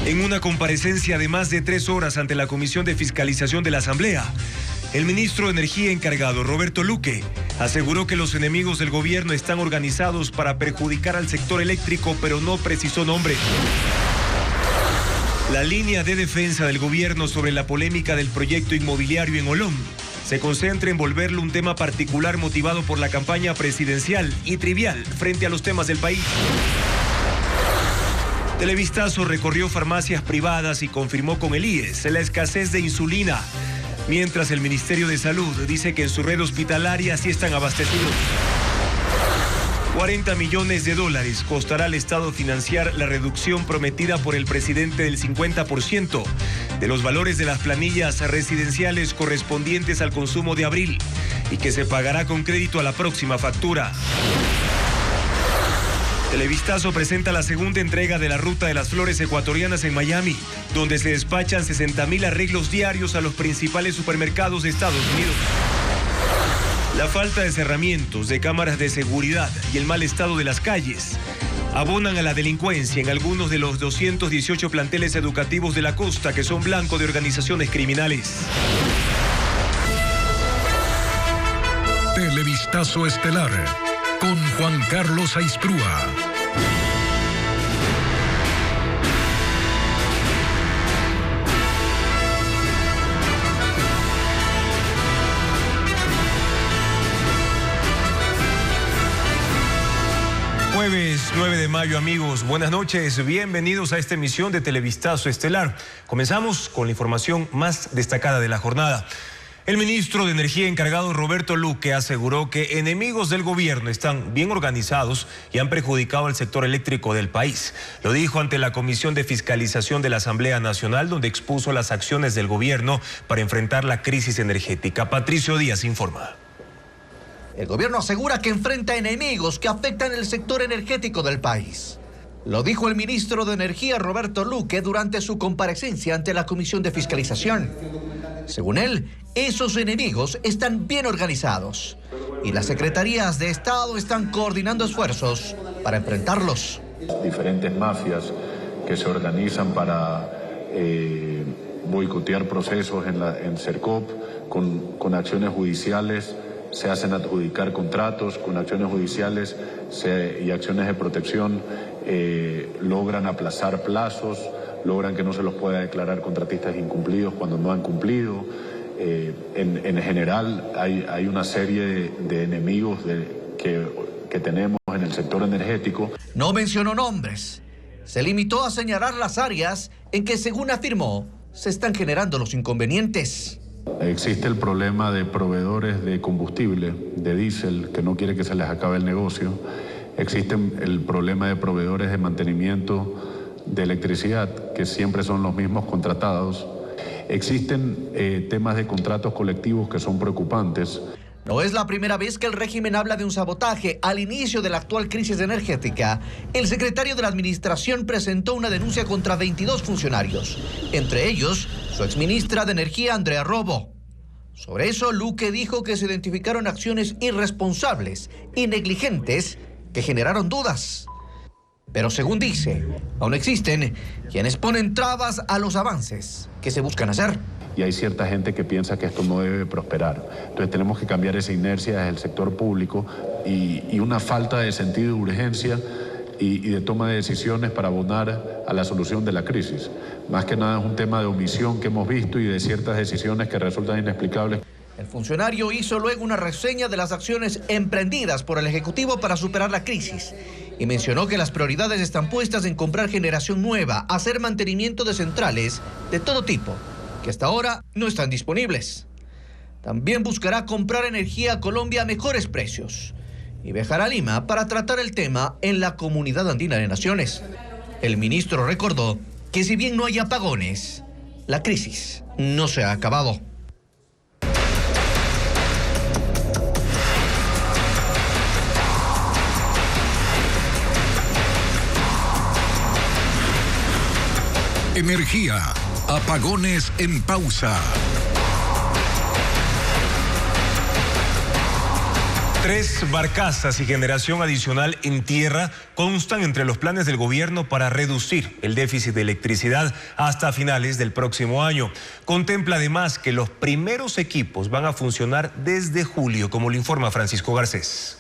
En una comparecencia de más de 3 horas ante la Comisión de Fiscalización de la Asamblea, el ministro de Energía encargado, Roberto Luque, aseguró que los enemigos del gobierno están organizados para perjudicar al sector eléctrico, pero no precisó nombre. La línea de defensa del gobierno sobre la polémica del proyecto inmobiliario en Olón se concentra en volverlo un tema particular motivado por la campaña presidencial y trivial frente a los temas del país. Televistazo recorrió farmacias privadas y confirmó con el IES la escasez de insulina, mientras el Ministerio de Salud dice que en su red hospitalaria sí están abastecidos. $40 millones costará al Estado financiar la reducción prometida por el presidente del 50% de los valores de las planillas residenciales correspondientes al consumo de abril y que se pagará con crédito a la próxima factura. Televistazo presenta la segunda entrega de la Ruta de las Flores Ecuatorianas en Miami, donde se despachan 60,000 arreglos diarios a los principales supermercados de Estados Unidos. La falta de cerramientos, de cámaras de seguridad y el mal estado de las calles abonan a la delincuencia en algunos de los 218 planteles educativos de la costa que son blanco de organizaciones criminales. Televistazo estelar con Juan Carlos Aizprúa. Jueves 9 de mayo, amigos. Buenas noches. Bienvenidos a esta emisión de Televistazo Estelar. Comenzamos con la información más destacada de la jornada. El ministro de Energía encargado, Roberto Luque, aseguró que enemigos del gobierno están bien organizados y han perjudicado al sector eléctrico del país. Lo dijo ante la Comisión de Fiscalización de la Asamblea Nacional, donde expuso las acciones del gobierno para enfrentar la crisis energética. Patricio Díaz informa. El gobierno asegura que enfrenta enemigos que afectan el sector energético del país. Lo dijo el ministro de Energía, Roberto Luque, durante su comparecencia ante la Comisión de Fiscalización. Según él, esos enemigos están bien organizados y las secretarías de Estado están coordinando esfuerzos para enfrentarlos. Diferentes mafias que se organizan para boicotear procesos en Sercop con acciones judiciales. Se hacen adjudicar contratos con acciones judiciales y acciones de protección, logran aplazar plazos, logran que no se los pueda declarar contratistas incumplidos cuando no han cumplido. En general hay una serie de enemigos que tenemos en el sector energético. No mencionó nombres, se limitó a señalar las áreas en que, según afirmó, se están generando los inconvenientes. Existe el problema de proveedores de combustible, de diésel, que no quiere que se les acabe el negocio. Existe el problema de proveedores de mantenimiento de electricidad, que siempre son los mismos contratados. Existen temas de contratos colectivos que son preocupantes. No es la primera vez que el régimen habla de un sabotaje. Al inicio de la actual crisis energética, el secretario de la Administración presentó una denuncia contra 22 funcionarios, entre ellos su exministra de Energía, Andrea Robo. Sobre eso, Luque dijo que se identificaron acciones irresponsables y negligentes que generaron dudas. Pero según dice, aún existen quienes ponen trabas a los avances que se buscan hacer. Y hay cierta gente que piensa que esto no debe prosperar. Entonces tenemos que cambiar esa inercia desde el sector público y una falta de sentido de urgencia y de toma de decisiones para abonar a la solución de la crisis. Más que nada es un tema de omisión que hemos visto y de ciertas decisiones que resultan inexplicables. El funcionario hizo luego una reseña de las acciones emprendidas por el Ejecutivo para superar la crisis y mencionó que las prioridades están puestas en comprar generación nueva, hacer mantenimiento de centrales de todo tipo, que hasta ahora no están disponibles. También buscará comprar energía a Colombia a mejores precios y viajar a Lima para tratar el tema en la Comunidad Andina de Naciones. El ministro recordó que si bien no hay apagones, la crisis no se ha acabado. Energía. Apagones en pausa. 3 barcazas y generación adicional en tierra constan entre los planes del gobierno para reducir el déficit de electricidad hasta finales del próximo año. Contempla además que los primeros equipos van a funcionar desde julio, como lo informa Francisco Garcés.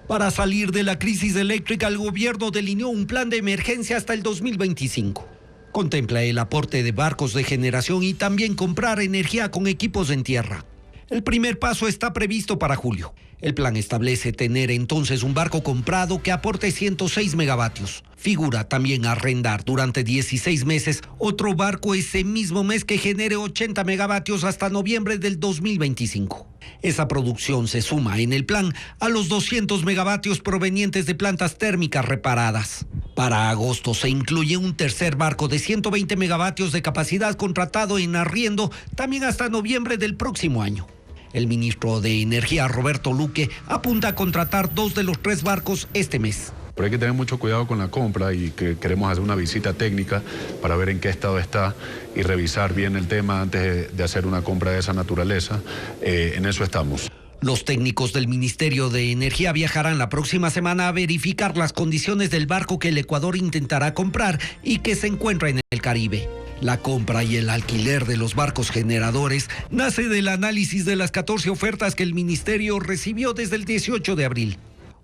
Para salir de la crisis eléctrica, el gobierno delineó un plan de emergencia hasta el 2025. Contempla el aporte de barcos de generación y también comprar energía con equipos en tierra. El primer paso está previsto para julio. El plan establece tener entonces un barco comprado que aporte 106 megavatios. Figura también arrendar durante 16 meses otro barco ese mismo mes que genere 80 megavatios hasta noviembre del 2025. Esa producción se suma en el plan a los 200 megavatios provenientes de plantas térmicas reparadas. Para agosto se incluye un tercer barco de 120 megavatios de capacidad contratado en arriendo también hasta noviembre del próximo año. El ministro de Energía, Roberto Luque, apunta a contratar 2 de los 3 barcos este mes. Pero hay que tener mucho cuidado con la compra y que queremos hacer una visita técnica para ver en qué estado está y revisar bien el tema antes de hacer una compra de esa naturaleza. En eso estamos. Los técnicos del Ministerio de Energía viajarán la próxima semana a verificar las condiciones del barco que el Ecuador intentará comprar y que se encuentra en el Caribe. La compra y el alquiler de los barcos generadores nace del análisis de las 14 ofertas que el Ministerio recibió desde el 18 de abril.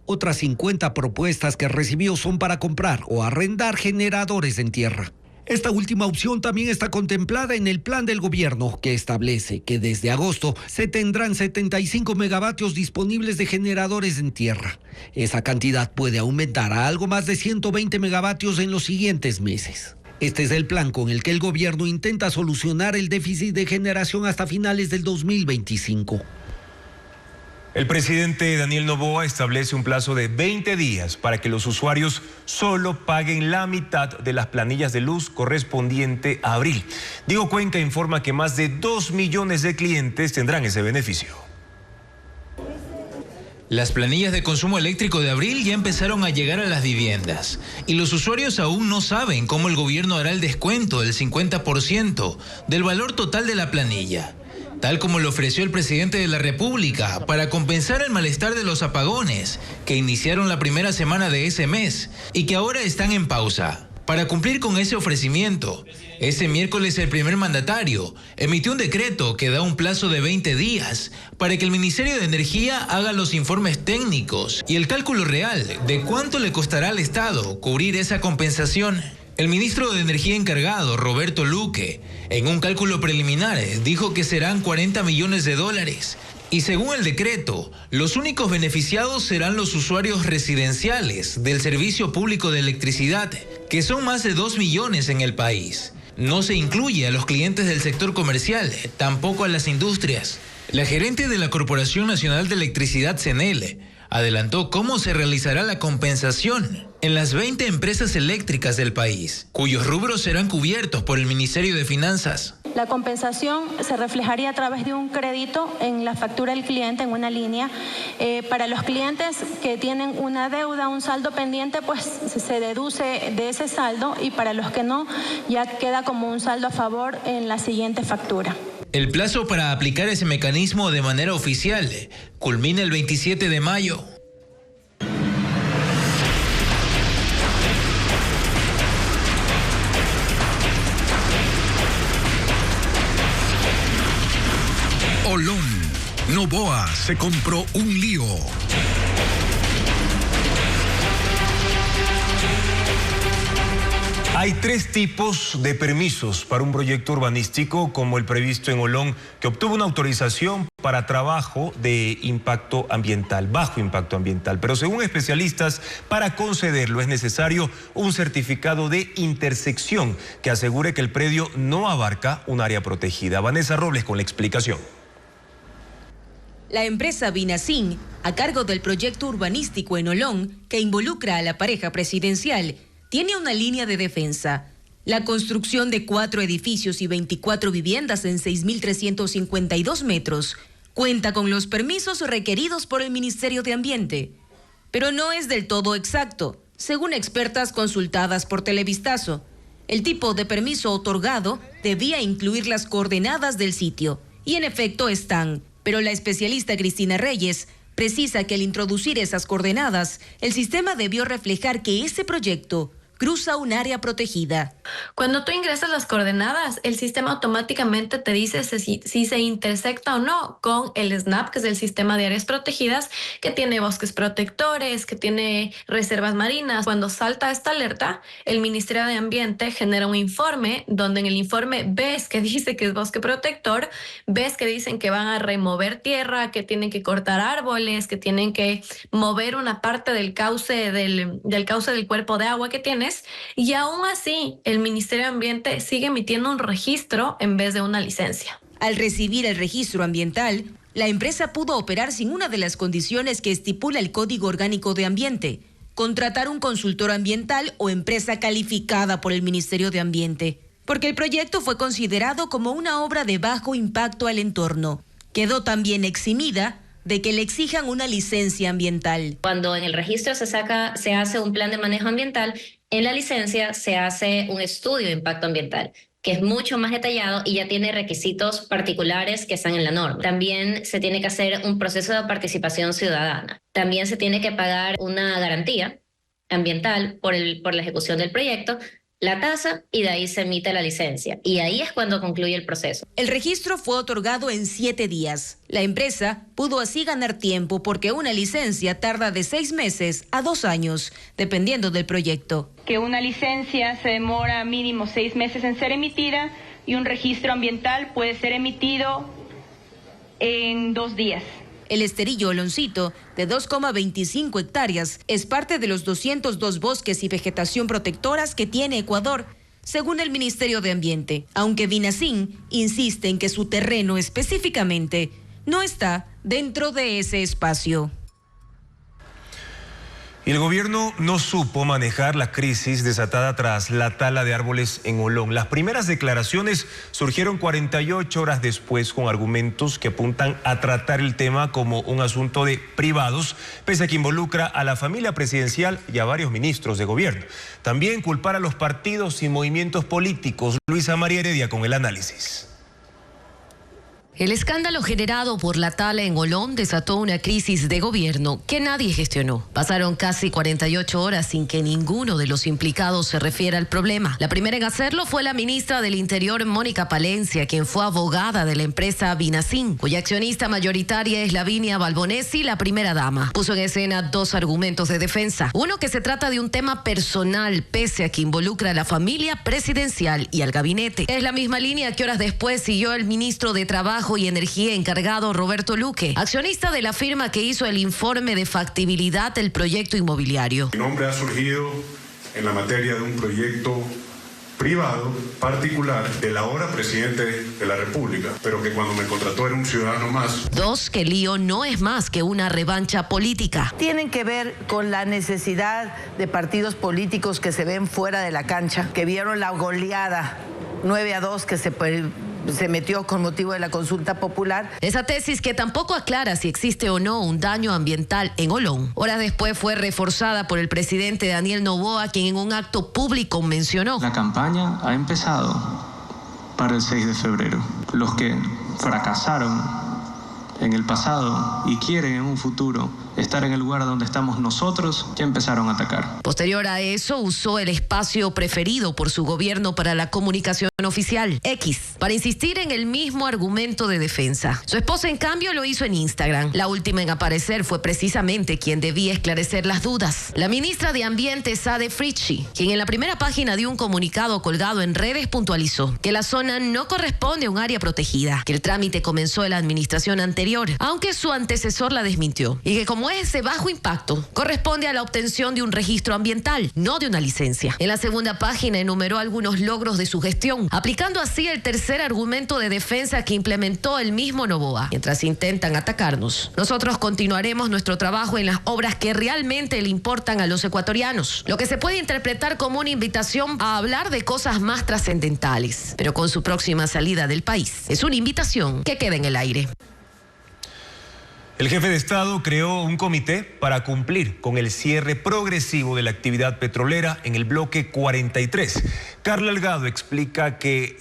Otras 50 propuestas que recibió son para comprar o arrendar generadores en tierra. Esta última opción también está contemplada en el plan del gobierno, que establece que desde agosto se tendrán 75 megavatios disponibles de generadores en tierra. Esa cantidad puede aumentar a algo más de 120 megavatios en los siguientes meses. Este es el plan con el que el gobierno intenta solucionar el déficit de generación hasta finales del 2025. El presidente Daniel Noboa establece un plazo de 20 días para que los usuarios solo paguen la mitad de las planillas de luz correspondiente a abril. Diego Cuenca informa que más de 2 millones de clientes tendrán ese beneficio. Las planillas de consumo eléctrico de abril ya empezaron a llegar a las viviendas y los usuarios aún no saben cómo el gobierno hará el descuento del 50% del valor total de la planilla, tal como lo ofreció el presidente de la República para compensar el malestar de los apagones que iniciaron la primera semana de ese mes y que ahora están en pausa. Para cumplir con ese ofrecimiento, ese miércoles el primer mandatario emitió un decreto que da un plazo de 20 días para que el Ministerio de Energía haga los informes técnicos y el cálculo real de cuánto le costará al Estado cubrir esa compensación. El ministro de Energía encargado, Roberto Luque, en un cálculo preliminar dijo que serán $40 millones. Y según el decreto, los únicos beneficiados serán los usuarios residenciales del Servicio Público de Electricidad, que son más de 2 millones en el país. No se incluye a los clientes del sector comercial, tampoco a las industrias. La gerente de la Corporación Nacional de Electricidad, CNEL, adelantó cómo se realizará la compensación en las 20 empresas eléctricas del país, cuyos rubros serán cubiertos por el Ministerio de Finanzas. La compensación se reflejaría a través de un crédito en la factura del cliente, en una línea. Para los clientes que tienen una deuda, un saldo pendiente, pues se deduce de ese saldo, y para los que no, ya queda como un saldo a favor en la siguiente factura. El plazo para aplicar ese mecanismo de manera oficial culmina el 27 de mayo. Olón. Noboa se compró un lío. Hay 3 tipos de permisos para un proyecto urbanístico como el previsto en Olón, que obtuvo una autorización para trabajo de impacto ambiental, bajo impacto ambiental. Pero según especialistas, para concederlo es necesario un certificado de intersección que asegure que el predio no abarca un área protegida. Vanessa Robles con la explicación. La empresa Vinacin, a cargo del proyecto urbanístico en Olón, que involucra a la pareja presidencial, tiene una línea de defensa. La construcción de 4 edificios y 24 viviendas en 6.352 metros cuenta con los permisos requeridos por el Ministerio de Ambiente. Pero no es del todo exacto, según expertas consultadas por Televistazo. El tipo de permiso otorgado debía incluir las coordenadas del sitio, y en efecto están. Pero la especialista Cristina Reyes Precisa que al introducir esas coordenadas, el sistema debió reflejar que ese proyecto cruza un área protegida. Cuando tú ingresas las coordenadas, el sistema automáticamente te dice si se intersecta o no con el SNAP, que es el sistema de áreas protegidas, que tiene bosques protectores, que tiene reservas marinas. Cuando salta esta alerta, el Ministerio de Ambiente genera un informe, donde en el informe ves que dice que es bosque protector, ves que dicen que van a remover tierra, que tienen que cortar árboles, que tienen que mover una parte del cauce del cuerpo de agua que tienes. Y aún así, el Ministerio de Ambiente sigue emitiendo un registro en vez de una licencia. Al recibir el registro ambiental, la empresa pudo operar sin una de las condiciones que estipula el Código Orgánico de Ambiente: contratar un consultor ambiental o empresa calificada por el Ministerio de Ambiente, porque el proyecto fue considerado como una obra de bajo impacto al entorno. Quedó también eximida de que le exijan una licencia ambiental. Cuando en el registro se hace un plan de manejo ambiental, en la licencia se hace un estudio de impacto ambiental, que es mucho más detallado y ya tiene requisitos particulares que están en la norma. También se tiene que hacer un proceso de participación ciudadana. También se tiene que pagar una garantía ambiental por la ejecución del proyecto, la tasa, y de ahí se emite la licencia. Y ahí es cuando concluye el proceso. El registro fue otorgado en 7 días. La empresa pudo así ganar tiempo porque una licencia tarda de 6 meses a 2 años, dependiendo del proyecto. Que una licencia se demora mínimo 6 meses en ser emitida y un registro ambiental puede ser emitido en 2 días. El esterillo Oloncito, de 2,25 hectáreas, es parte de los 202 bosques y vegetación protectoras que tiene Ecuador, según el Ministerio de Ambiente, aunque Vinacin insiste en que su terreno específicamente no está dentro de ese espacio. Y el gobierno no supo manejar la crisis desatada tras la tala de árboles en Olón. Las primeras declaraciones surgieron 48 horas después con argumentos que apuntan a tratar el tema como un asunto de privados, pese a que involucra a la familia presidencial y a varios ministros de gobierno. También culpar a los partidos y movimientos políticos. Luisa María Heredia con el análisis. El escándalo generado por la tala en Olón desató una crisis de gobierno que nadie gestionó. Pasaron casi 48 horas sin que ninguno de los implicados se refiera al problema. La primera en hacerlo fue la ministra del Interior, Mónica Palencia, quien fue abogada de la empresa Vinacin, cuya accionista mayoritaria es Lavinia Balbonesi, la primera dama. Puso en escena 2 argumentos de defensa. Uno, que se trata de un tema personal, pese a que involucra a la familia presidencial y al gabinete. Es la misma línea que horas después siguió el ministro de Trabajo y Energía encargado, Roberto Luque, accionista de la firma que hizo el informe de factibilidad del proyecto inmobiliario. Mi nombre ha surgido en la materia de un proyecto privado, particular, del ahora presidente de la República, pero que cuando me contrató era un ciudadano más. 2, que el lío no es más que una revancha política. Tienen que ver con la necesidad de partidos políticos que se ven fuera de la cancha, que vieron la goleada 9-2 que se metió con motivo de la consulta popular. Esa tesis, que tampoco aclara si existe o no un daño ambiental en Olón, horas después fue reforzada por el presidente Daniel Noboa, quien en un acto público mencionó: la campaña ha empezado para el 6 de febrero. Los que fracasaron en el pasado y quieren en un futuro estar en el lugar donde estamos nosotros, ya empezaron a atacar. Posterior a eso, usó el espacio preferido por su gobierno para la comunicación oficial, X, para insistir en el mismo argumento de defensa. Su esposa, en cambio, lo hizo en Instagram. La última en aparecer fue precisamente quien debía esclarecer las dudas: la ministra de Ambiente, Sade Fritchi, quien en la primera página de un comunicado colgado en redes puntualizó que la zona no corresponde a un área protegida, que el trámite comenzó en la administración anterior, aunque su antecesor la desmintió, y que como es de bajo impacto, corresponde a la obtención de un registro ambiental, no de una licencia. En la segunda página enumeró algunos logros de su gestión, aplicando así el tercer argumento de defensa que implementó el mismo Noboa. Mientras intentan atacarnos, nosotros continuaremos nuestro trabajo en las obras que realmente le importan a los ecuatorianos, lo que se puede interpretar como una invitación a hablar de cosas más trascendentales, pero con su próxima salida del país es una invitación que queda en el aire. El jefe de Estado creó un comité para cumplir con el cierre progresivo de la actividad petrolera en el bloque 43. Carla Delgado explica que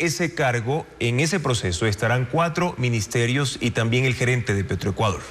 en ese proceso estarán 4 ministerios y también el gerente de Petroecuador.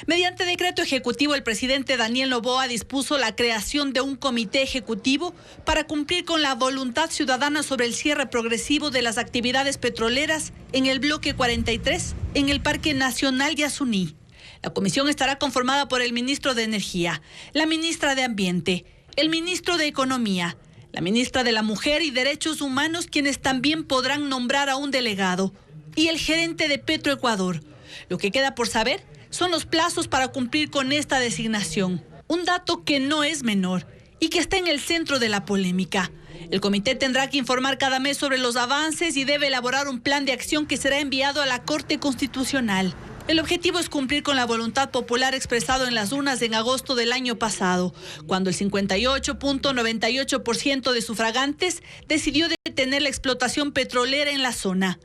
Mediante decreto ejecutivo, el presidente Daniel Noboa dispuso la creación de un comité ejecutivo para cumplir con la voluntad ciudadana sobre el cierre progresivo de las actividades petroleras en el bloque 43 en el Parque Nacional Yasuní. La comisión estará conformada por el ministro de Energía, la ministra de Ambiente, el ministro de Economía, la ministra de la Mujer y Derechos Humanos, quienes también podrán nombrar a un delegado, y el gerente de Petroecuador. Lo que queda por saber son los plazos para cumplir con esta designación. Un dato que no es menor y que está en el centro de la polémica. El comité tendrá que informar cada mes sobre los avances y debe elaborar un plan de acción que será enviado a la Corte Constitucional. El objetivo es cumplir con la voluntad popular expresado en las urnas en agosto del año pasado, cuando el 58.98% de sufragantes decidió detener la explotación petrolera en la zona.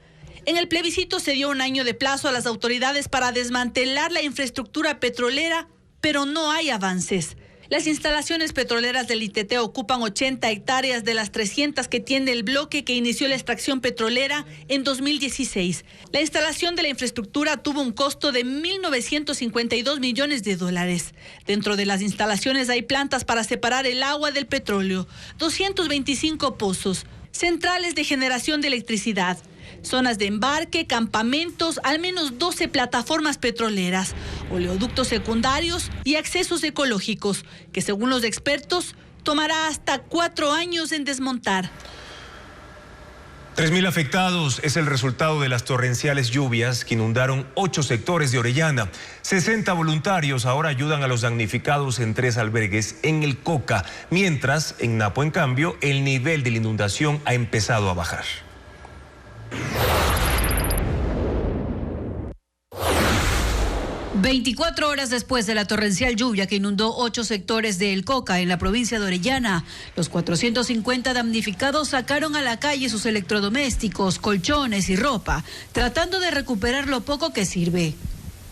En el plebiscito se dio un año de plazo a las autoridades para desmantelar la infraestructura petrolera, pero no hay avances. Las instalaciones petroleras del ITT ocupan 80 hectáreas de las 300 que tiene el bloque que inició la extracción petrolera en 2016. La instalación de la infraestructura tuvo un costo de $1.952 millones. Dentro de las instalaciones hay plantas para separar el agua del petróleo, 225 pozos, centrales de generación de electricidad, zonas de embarque, campamentos, al menos 12 plataformas petroleras, oleoductos secundarios y accesos ecológicos, que según los expertos tomará hasta 4 años en desmontar. 3.000 afectados es el resultado de las torrenciales lluvias que inundaron 8 sectores de Orellana. 60 voluntarios ahora ayudan a los damnificados en 3 albergues en el Coca, mientras en Napo, en cambio, el nivel de la inundación ha empezado a bajar. 24 horas después de la torrencial lluvia que inundó 8 sectores de El Coca en la provincia de Orellana, los 450 damnificados sacaron a la calle sus electrodomésticos, colchones y ropa, tratando de recuperar lo poco que sirve.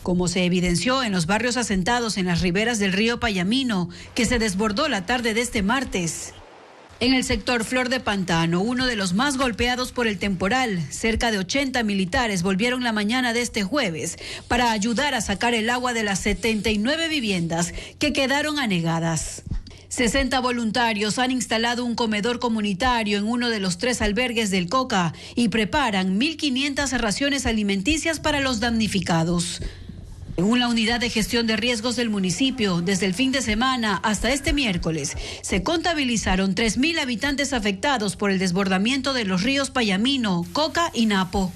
Como se evidenció en los barrios asentados en las riberas del río Payamino, que se desbordó la tarde de este martes. En el sector Flor de Pantano, uno de los más golpeados por el temporal, cerca de 80 militares volvieron la mañana de este jueves para ayudar a sacar el agua de las 79 viviendas que quedaron anegadas. 60 voluntarios han instalado un comedor comunitario en uno de los 3 albergues del Coca y preparan 1.500 raciones alimenticias para los damnificados. Según la Unidad de Gestión de Riesgos del municipio, desde el fin de semana hasta este miércoles, se contabilizaron 3.000 habitantes afectados por el desbordamiento de los ríos Payamino, Coca y Napo.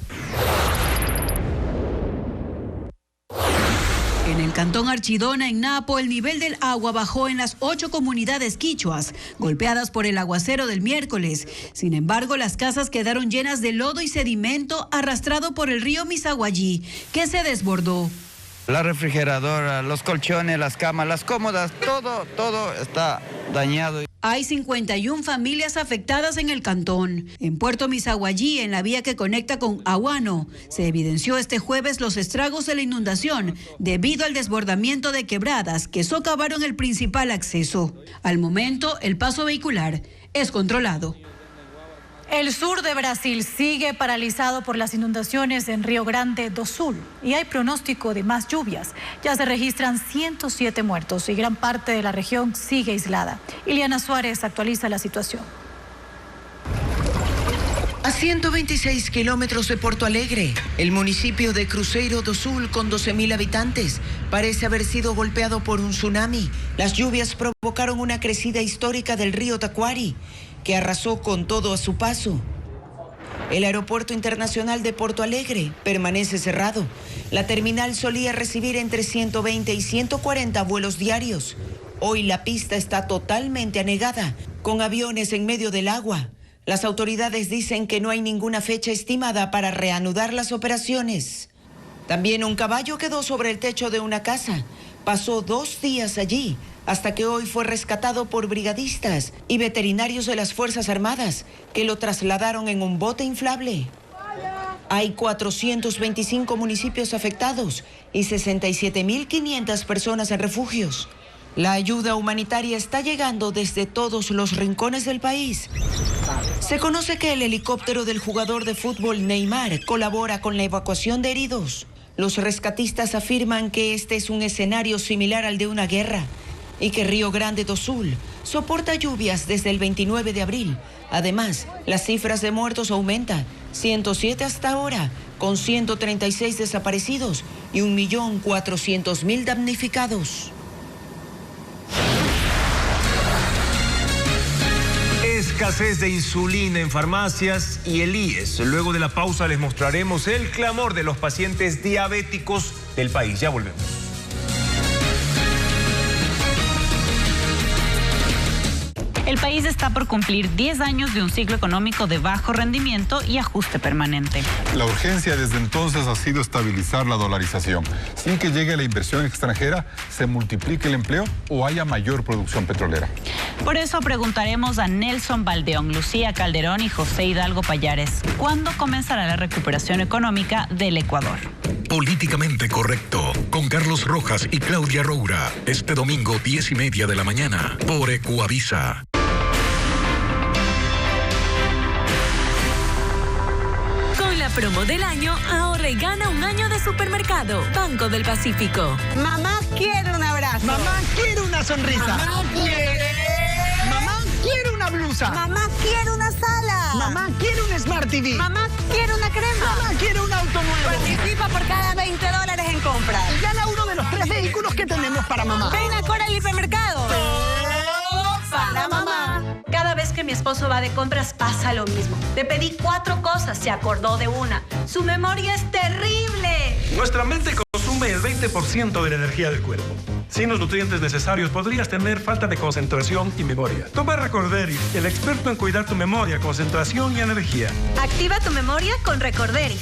En el cantón Archidona, en Napo, el nivel del agua bajó en las 8 comunidades quichuas, golpeadas por el aguacero del miércoles. Sin embargo, las casas quedaron llenas de lodo y sedimento arrastrado por el río Misaguallí, que se desbordó. La refrigeradora, los colchones, las camas, las cómodas, todo está dañado. Hay 51 familias afectadas en el cantón. En Puerto Misaguallí, en la vía que conecta con Aguano, se evidenció este jueves los estragos de la inundación debido al desbordamiento de quebradas que socavaron el principal acceso. Al momento, el paso vehicular es controlado. El sur de Brasil sigue paralizado por las inundaciones en Río Grande do Sul y hay pronóstico de más lluvias. Ya se registran 107 muertos y gran parte de la región sigue aislada. Iliana Suárez actualiza la situación. A 126 kilómetros de Porto Alegre, el municipio de Cruzeiro do Sul, con 12.000 habitantes, parece haber sido golpeado por un tsunami. Las lluvias provocaron una crecida histórica del río Taquari, que arrasó con todo a su paso. El aeropuerto internacional de Porto Alegre permanece cerrado. La terminal solía recibir entre 120 y 140 vuelos diarios. Hoy la pista está totalmente anegada, con aviones en medio del agua. Las autoridades dicen que no hay ninguna fecha estimada para reanudar las operaciones. También un caballo quedó sobre el techo de una casa. Pasó 2 días allí, hasta que hoy fue rescatado por brigadistas y veterinarios de las Fuerzas Armadas, que lo trasladaron en un bote inflable. Hay 425 municipios afectados y 67.500 personas en refugios. La ayuda humanitaria está llegando desde todos los rincones del país. Se conoce que el helicóptero del jugador de fútbol Neymar colabora con la evacuación de heridos. Los rescatistas afirman que este es un escenario similar al de una guerra y que Río Grande do Sul soporta lluvias desde el 29 de abril. Además, las cifras de muertos aumentan, 107 hasta ahora, con 136 desaparecidos y 1.400.000 damnificados. Escasez de insulina en farmacias y el IES. Luego de la pausa les mostraremos el clamor de los pacientes diabéticos del país. Ya volvemos. El país está por cumplir 10 años de un ciclo económico de bajo rendimiento y ajuste permanente. La urgencia desde entonces ha sido estabilizar la dolarización, sin que llegue la inversión extranjera, se multiplique el empleo o haya mayor producción petrolera. Por eso preguntaremos a Nelson Baldeón, Lucía Calderón y José Hidalgo Payares, ¿cuándo comenzará la recuperación económica del Ecuador? Políticamente correcto, con Carlos Rojas y Claudia Roura, este domingo 10:30 de la mañana, por Ecuavisa. Promo del año, ahorra y gana un año de supermercado. Banco del Pacífico. Mamá quiere un abrazo. Mamá quiere una sonrisa. Mamá quiere. Mamá quiere una blusa. Mamá quiere una sala. Mamá quiere un Smart TV. Mamá quiere una crema. Mamá quiere un auto nuevo. Participa por cada $20 en compras. Y gana uno de los 3 vehículos que tenemos para mamá. Ven a Coral Hipermercado. Para mamá. Cada vez que mi esposo va de compras pasa lo mismo. Le pedí 4 cosas, se acordó de una. Su memoria es terrible. Nuestra mente consume el 20% de la energía del cuerpo. Sin los nutrientes necesarios podrías tener falta de concentración y memoria. Toma Recorderis, el experto en cuidar tu memoria, concentración y energía. Activa tu memoria con Recorderis.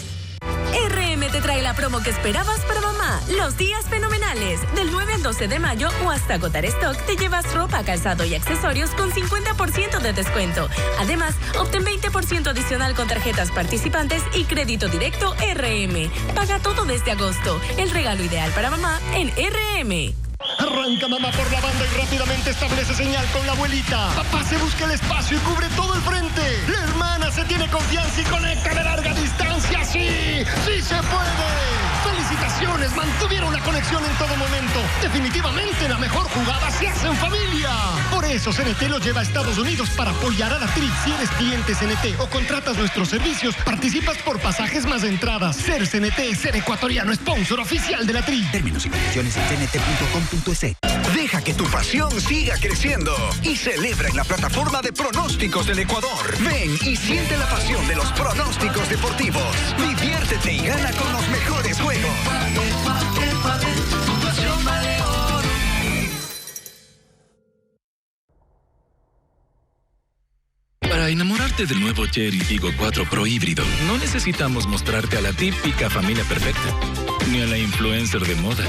RM te trae la promo que esperabas para mamá. Los días fenomenales. Del 9 al 12 de mayo o hasta agotar stock, te llevas ropa, calzado y accesorios con 50% de descuento. Además, obtén 20% adicional con tarjetas participantes y crédito directo RM. Paga todo desde agosto. El regalo ideal para mamá en RM. Arranca mamá por la banda y rápidamente establece señal con la abuelita. Papá se busca el espacio y cubre todo el frente. La hermana se tiene confianza y conecta de larga distancia. ¡Sí! ¡Sí se puede! ¡Felicitaciones! Mantuvieron la conexión en todo momento. Definitivamente la mejor jugada se hace en familia. Por eso CNT lo lleva a Estados Unidos para apoyar a la tri. Si eres cliente CNT o contratas nuestros servicios, participas por pasajes más entradas. Ser CNT es ser ecuatoriano, sponsor oficial de la tri. Términos y condiciones en cnt.com.es. Deja que tu pasión siga creciendo y celebra en la plataforma de pronósticos del Ecuador. Ven y siente la pasión de los pronósticos deportivos. Diviértete y gana con los mejores juegos. Para enamorarte del nuevo Chery Tiggo 4 Pro híbrido, no necesitamos mostrarte a la típica familia perfecta, ni a la influencer de moda,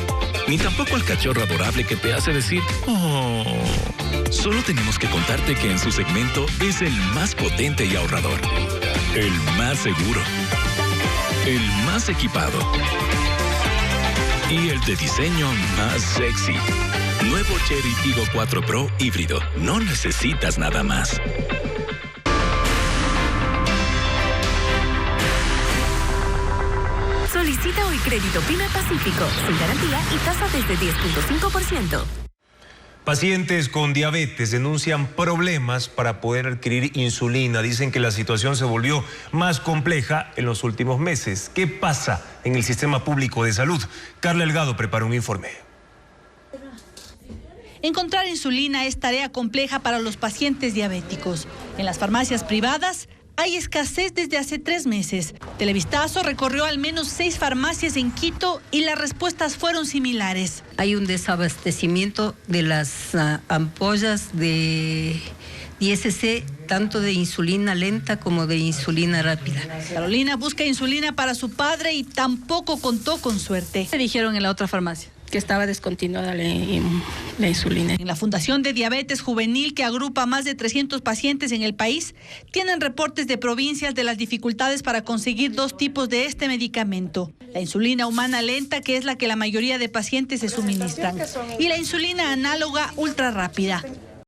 ni tampoco al cachorro adorable que te hace decir "oh". Solo tenemos que contarte que en su segmento es el más potente y ahorrador, el más seguro, el más equipado y el de diseño más sexy. Nuevo Chery Tiggo 4 Pro híbrido. No necesitas nada más. Solicita hoy crédito PYME Pacífico, sin garantía y tasa desde 10.5%. Pacientes con diabetes denuncian problemas para poder adquirir insulina. Dicen que la situación se volvió más compleja en los últimos meses. ¿Qué pasa en el sistema público de salud? Carla Delgado prepara un informe. Encontrar insulina es tarea compleja para los pacientes diabéticos. En las farmacias privadas hay escasez desde hace 3 meses. Televistazo recorrió al menos 6 farmacias en Quito y las respuestas fueron similares. Hay un desabastecimiento de las ampollas de ISC, tanto de insulina lenta como de insulina rápida. Carolina busca insulina para su padre y tampoco contó con suerte. ¿Qué dijeron en la otra farmacia? Que estaba descontinuada la insulina. En la Fundación de Diabetes Juvenil, que agrupa más de 300 pacientes en el país, tienen reportes de provincias de las dificultades para conseguir 2 tipos de este medicamento. La insulina humana lenta, que es la que la mayoría de pacientes se suministran, y la insulina análoga ultra rápida.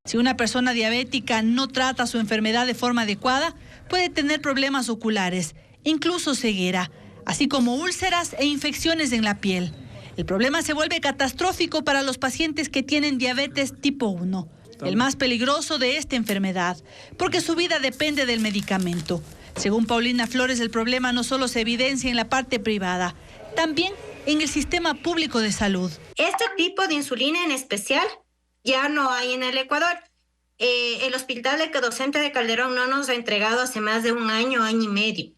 Si una persona diabética no trata su enfermedad de forma adecuada, puede tener problemas oculares, incluso ceguera. así como úlceras e infecciones en la piel. El problema se vuelve catastrófico para los pacientes que tienen diabetes tipo 1, el más peligroso de esta enfermedad, porque su vida depende del medicamento. Según Paulina Flores, el problema no solo se evidencia en la parte privada, también en el sistema público de salud. Este tipo de insulina en especial ya no hay en el Ecuador. El Hospital Docente de Calderón no nos ha entregado hace más de un año, año y medio.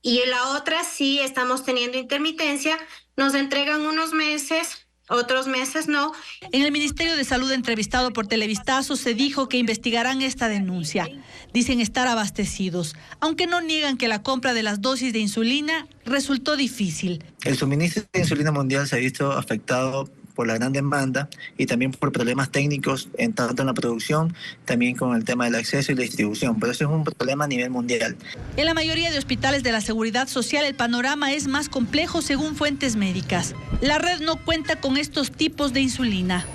Y en la otra sí estamos teniendo intermitencia, nos entregan unos meses, otros meses no. En el Ministerio de Salud, entrevistado por Televistazo, se dijo que investigarán esta denuncia. Dicen estar abastecidos, aunque no niegan que la compra de las dosis de insulina resultó difícil. El suministro de insulina mundial se ha visto afectado por la gran demanda y también por problemas técnicos tanto en la producción, también con el tema del acceso y la distribución. Pero eso es un problema a nivel mundial. En la mayoría de hospitales de la Seguridad Social el panorama es más complejo según fuentes médicas. La red no cuenta con estos tipos de insulina.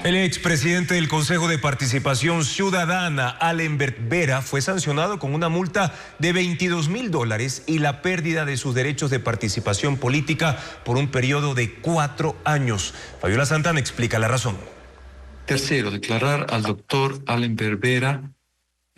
El expresidente del Consejo de Participación Ciudadana, Alenbert Vera, fue sancionado con una multa de $22.000 y la pérdida de sus derechos de participación política por un periodo de 4 años. Fabiola Santana explica la razón. Tercero, declarar al doctor Alenbert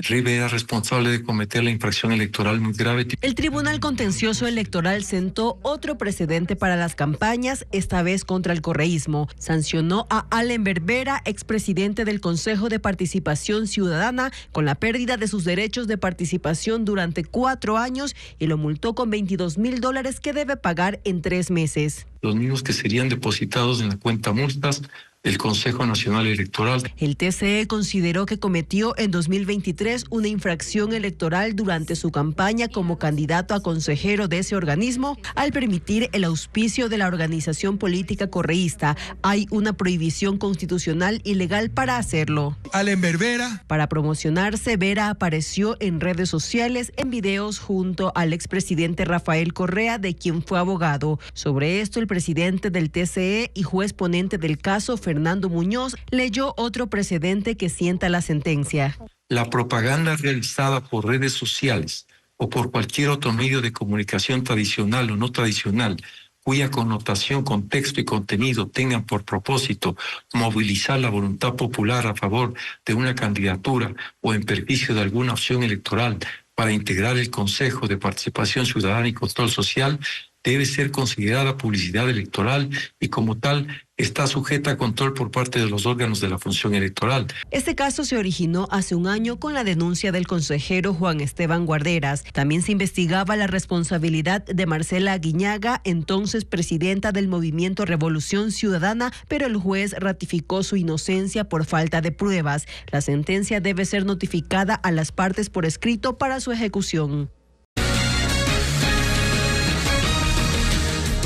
Rivera responsable de cometer la infracción electoral muy grave. El Tribunal Contencioso Electoral sentó otro precedente para las campañas, esta vez contra el correísmo. Sancionó a Alenbert Vera, expresidente del Consejo de Participación Ciudadana, con la pérdida de sus derechos de participación durante 4 años y lo multó con $22.000 que debe pagar en 3 meses. Los mismos que serían depositados en la cuenta multas del Consejo Nacional Electoral. El TCE consideró que cometió en 2023 una infracción electoral durante su campaña como candidato a consejero de ese organismo al permitir el auspicio de la organización política correísta. Hay una prohibición constitucional y legal para hacerlo. Alenbert Vera. Para promocionarse, Vera apareció en redes sociales en videos junto al expresidente Rafael Correa, de quien fue abogado. Sobre esto, el presidente del TCE y juez ponente del caso, Fernando Muñoz, leyó otro precedente que sienta la sentencia. La propaganda realizada por redes sociales o por cualquier otro medio de comunicación tradicional o no tradicional, cuya connotación, contexto y contenido tengan por propósito movilizar la voluntad popular a favor de una candidatura o en perjuicio de alguna opción electoral para integrar el Consejo de Participación Ciudadana y Control Social, debe ser considerada publicidad electoral y como tal está sujeta a control por parte de los órganos de la función electoral. Este caso se originó hace un año con la denuncia del consejero Juan Esteban Guarderas. También se investigaba la responsabilidad de Marcela Aguiñaga, entonces presidenta del movimiento Revolución Ciudadana, pero el juez ratificó su inocencia por falta de pruebas. La sentencia debe ser notificada a las partes por escrito para su ejecución.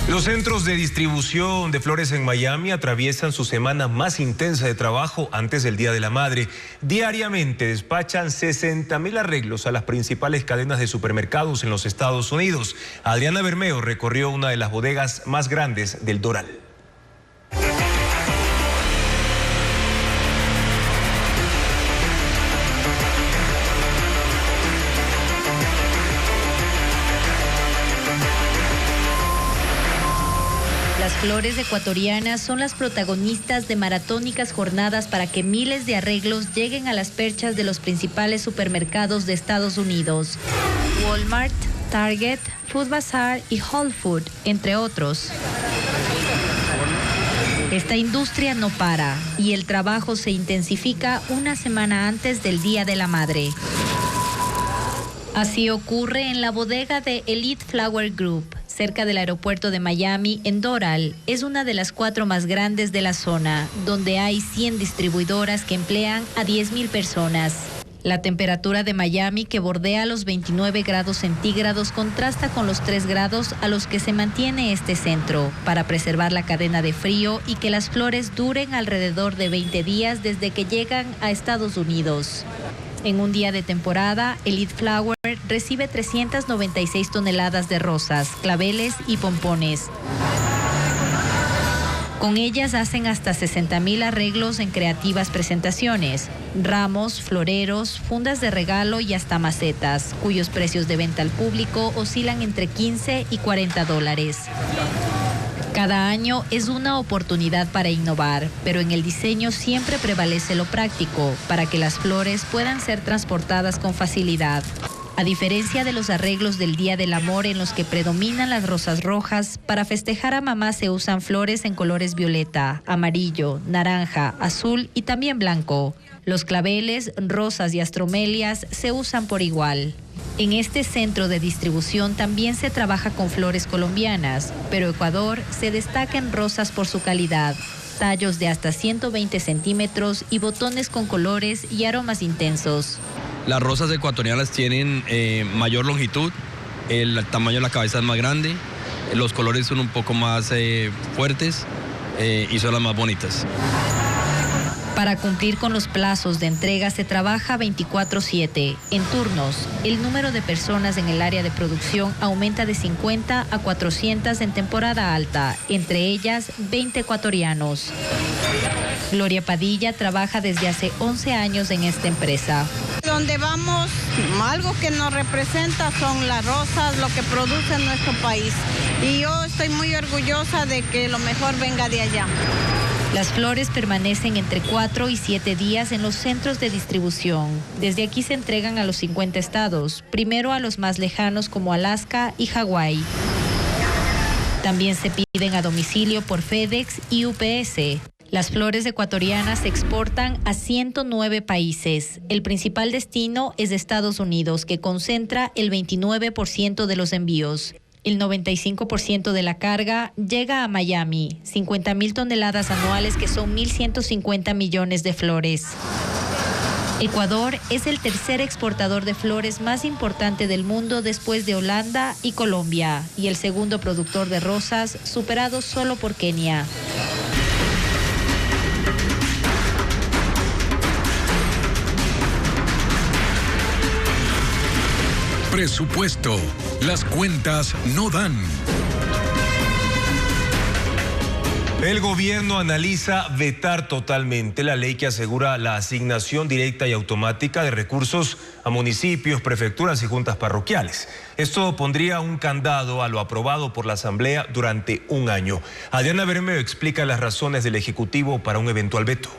Los centros de distribución de flores en Miami atraviesan su semana más intensa de trabajo antes del Día de la Madre. Diariamente despachan 60.000 arreglos a las principales cadenas de supermercados en los Estados Unidos. Adriana Bermeo recorrió una de las bodegas más grandes del Doral. Las flores ecuatorianas son las protagonistas de maratónicas jornadas para que miles de arreglos lleguen a las perchas de los principales supermercados de Estados Unidos. Walmart, Target, Food Bazaar y Whole Foods, entre otros. Esta industria no para y el trabajo se intensifica una semana antes del Día de la Madre. Así ocurre en la bodega de Elite Flower Group, cerca del aeropuerto de Miami, en Doral. Es una de las 4 más grandes de la zona, donde hay 100 distribuidoras que emplean a 10.000 personas. La temperatura de Miami, que bordea los 29 grados centígrados, contrasta con los 3 grados a los que se mantiene este centro, para preservar la cadena de frío y que las flores duren alrededor de 20 días desde que llegan a Estados Unidos. En un día de temporada, Elite Flower recibe 396 toneladas de rosas, claveles y pompones. Con ellas hacen hasta 60.000 arreglos en creativas presentaciones, ramos, floreros, fundas de regalo y hasta macetas, cuyos precios de venta al público oscilan entre $15 y $40. Cada año es una oportunidad para innovar, pero en el diseño siempre prevalece lo práctico, para que las flores puedan ser transportadas con facilidad. A diferencia de los arreglos del Día del Amor en los que predominan las rosas rojas, para festejar a mamá se usan flores en colores violeta, amarillo, naranja, azul y también blanco. Los claveles, rosas y astromelias se usan por igual. En este centro de distribución también se trabaja con flores colombianas, pero Ecuador se destaca en rosas por su calidad. Tallos de hasta 120 centímetros y botones con colores y aromas intensos. Las rosas ecuatorianas tienen mayor longitud, el tamaño de la cabeza es más grande, los colores son un poco más fuertes y son las más bonitas. Para cumplir con los plazos de entrega se trabaja 24/7. En turnos, el número de personas en el área de producción aumenta de 50 a 400 en temporada alta, entre ellas 20 ecuatorianos. Gloria Padilla trabaja desde hace 11 años en esta empresa. Donde vamos, algo que nos representa son las rosas, lo que produce nuestro país. Y yo estoy muy orgullosa de que lo mejor venga de allá. Las flores permanecen entre 4 y 7 días en los centros de distribución. Desde aquí se entregan a los 50 estados, primero a los más lejanos como Alaska y Hawái. También se piden a domicilio por FedEx y UPS. Las flores ecuatorianas se exportan a 109 países. El principal destino es de Estados Unidos, que concentra el 29% de los envíos. El 95% de la carga llega a Miami, 50.000 toneladas anuales, que son 1.150 millones de flores. Ecuador es el tercer exportador de flores más importante del mundo después de Holanda y Colombia, y el segundo productor de rosas, superado solo por Kenia. Presupuesto. Las cuentas no dan. El gobierno analiza vetar totalmente la ley que asegura la asignación directa y automática de recursos a municipios, prefecturas y juntas parroquiales. Esto pondría un candado a lo aprobado por la Asamblea durante un año. Adriana Bermeo explica las razones del Ejecutivo para un eventual veto.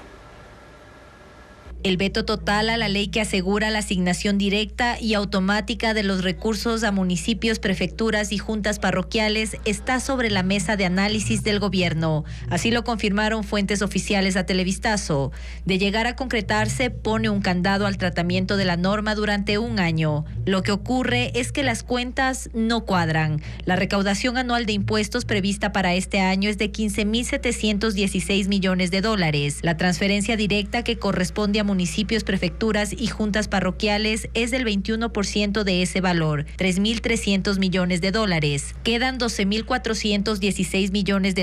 El veto total a la ley que asegura la asignación directa y automática de los recursos a municipios, prefecturas y juntas parroquiales está sobre la mesa de análisis del gobierno. Así lo confirmaron fuentes oficiales a Televistazo. De llegar a concretarse, pone un candado al tratamiento de la norma durante un año. Lo que ocurre es que las cuentas no cuadran. La recaudación anual de impuestos prevista para este año es de $15.716 millones. La transferencia directa que corresponde a municipios, prefecturas y juntas parroquiales es del 21% de ese valor, $3.300 millones. Quedan $12.416 millones.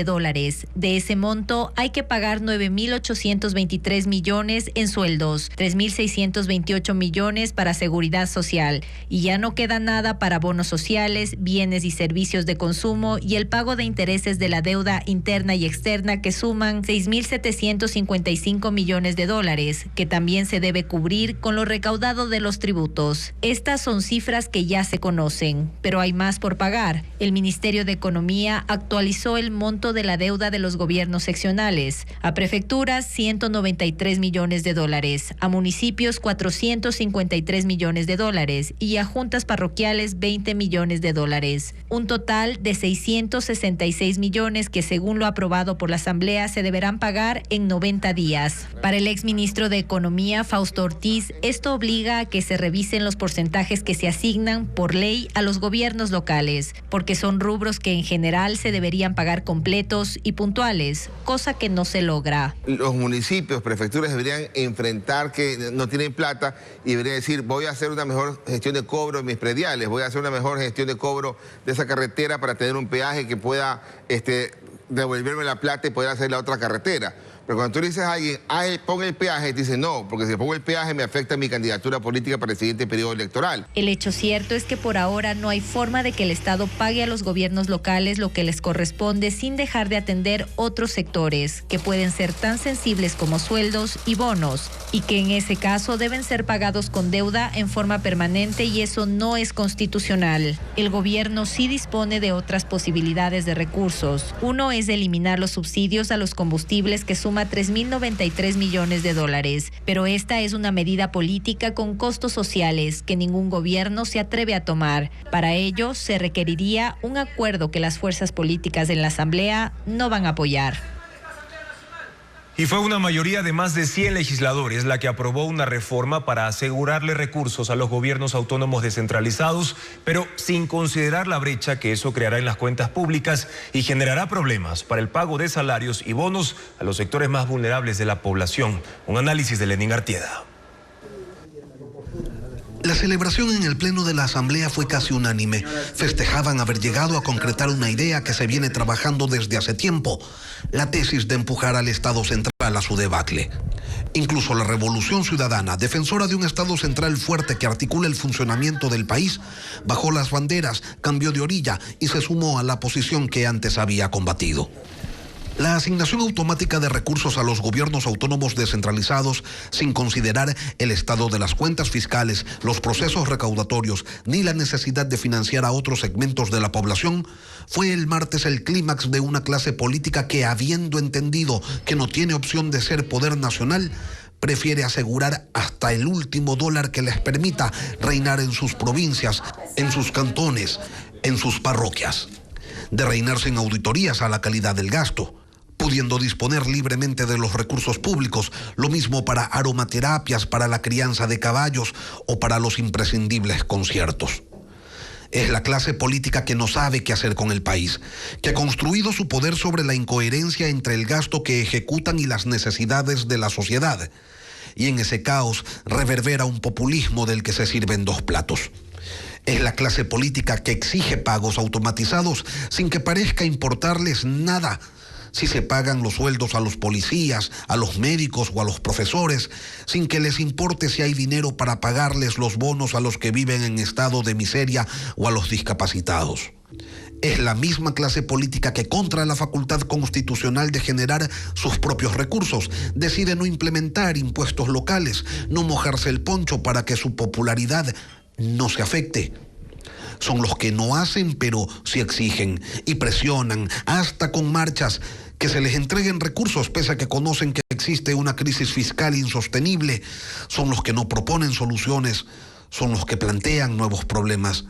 De ese monto hay que pagar $9.823 millones en sueldos, $3.628 millones para seguridad social, y ya no queda nada para bonos sociales, bienes y servicios de consumo y el pago de intereses de la deuda interna y externa, que suman $6.755 millones, que también se debe cubrir con lo recaudado de los tributos. Estas son cifras que ya se conocen, pero hay más por pagar. El Ministerio de Economía actualizó el monto de la deuda de los gobiernos seccionales. A prefecturas, $193 millones, a municipios, $453 millones y a juntas parroquiales, $20 millones. Un total de $666 millones que, según lo aprobado por la Asamblea, se deberán pagar en 90 días. Para el exministro de Economía, Fausto Ortiz, esto obliga a que se revisen los porcentajes que se asignan por ley a los gobiernos locales, porque son rubros que en general se deberían pagar completos y puntuales, cosa que no se logra. Los municipios, prefecturas deberían enfrentar que no tienen plata y deberían decir: voy a hacer una mejor gestión de cobro en mis prediales, voy a hacer una mejor gestión de cobro de esa carretera para tener un peaje que pueda devolverme la plata y poder hacer la otra carretera. Pero cuando tú le dices a alguien, ponga el peaje, te dice no, porque si pongo el peaje me afecta mi candidatura política para el siguiente periodo electoral. El hecho cierto es que por ahora no hay forma de que el Estado pague a los gobiernos locales lo que les corresponde sin dejar de atender otros sectores que pueden ser tan sensibles como sueldos y bonos, y que en ese caso deben ser pagados con deuda en forma permanente, y eso no es constitucional. El gobierno sí dispone de otras posibilidades de recursos. Uno es eliminar los subsidios a los combustibles, que suma $3.093 millones, pero esta es una medida política con costos sociales que ningún gobierno se atreve a tomar. Para ello se requeriría un acuerdo que las fuerzas políticas en la Asamblea no van a apoyar. Y fue una mayoría de más de 100 legisladores la que aprobó una reforma para asegurarle recursos a los gobiernos autónomos descentralizados, pero sin considerar la brecha que eso creará en las cuentas públicas y generará problemas para el pago de salarios y bonos a los sectores más vulnerables de la población. Un análisis de Lenín Artieda. La celebración en el Pleno de la Asamblea fue casi unánime. Festejaban haber llegado a concretar una idea que se viene trabajando desde hace tiempo, la tesis de empujar al Estado central a su debacle. Incluso la Revolución Ciudadana, defensora de un Estado central fuerte que articula el funcionamiento del país, bajó las banderas, cambió de orilla y se sumó a la posición que antes había combatido. La asignación automática de recursos a los gobiernos autónomos descentralizados, sin considerar el estado de las cuentas fiscales, los procesos recaudatorios, ni la necesidad de financiar a otros segmentos de la población, fue el martes el clímax de una clase política que, habiendo entendido que no tiene opción de ser poder nacional, prefiere asegurar hasta el último dólar que les permita reinar en sus provincias, en sus cantones, en sus parroquias. De reinar sin auditorías a la calidad del gasto, pudiendo disponer libremente de los recursos públicos, lo mismo para aromaterapias, para la crianza de caballos o para los imprescindibles conciertos. Es la clase política que no sabe qué hacer con el país, que ha construido su poder sobre la incoherencia entre el gasto que ejecutan y las necesidades de la sociedad. Y en ese caos reverbera un populismo del que se sirven dos platos. Es la clase política que exige pagos automatizados sin que parezca importarles nada si se pagan los sueldos a los policías, a los médicos o a los profesores, sin que les importe si hay dinero para pagarles los bonos a los que viven en estado de miseria o a los discapacitados. Es la misma clase política que, contra la facultad constitucional de generar sus propios recursos, decide no implementar impuestos locales, no mojarse el poncho para que su popularidad no se afecte. Son los que no hacen, pero sí exigen y presionan, hasta con marchas, que se les entreguen recursos pese a que conocen que existe una crisis fiscal insostenible. Son los que no proponen soluciones, son los que plantean nuevos problemas.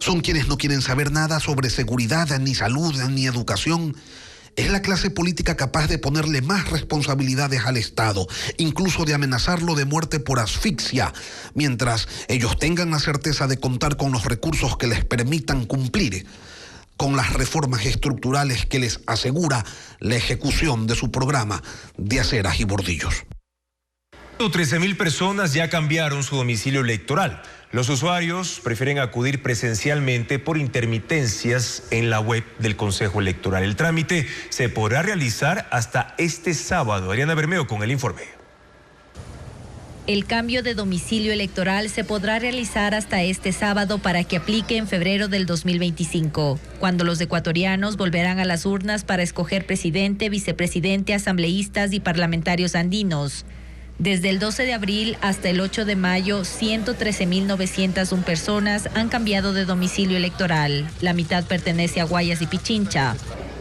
Son quienes no quieren saber nada sobre seguridad, ni salud, ni educación. Es la clase política capaz de ponerle más responsabilidades al Estado, incluso de amenazarlo de muerte por asfixia, mientras ellos tengan la certeza de contar con los recursos que les permitan cumplir con las reformas estructurales que les asegura la ejecución de su programa de aceras y bordillos. 13.000 personas ya cambiaron su domicilio electoral. Los usuarios prefieren acudir presencialmente por intermitencias en la web del Consejo Electoral. El trámite se podrá realizar hasta este sábado. Ariana Bermeo con el informe. El cambio de domicilio electoral se podrá realizar hasta este sábado para que aplique en febrero del 2025, cuando los ecuatorianos volverán a las urnas para escoger presidente, vicepresidente, asambleístas y parlamentarios andinos. Desde el 12 de abril hasta el 8 de mayo, 113.901 personas han cambiado de domicilio electoral. La mitad pertenece a Guayas y Pichincha.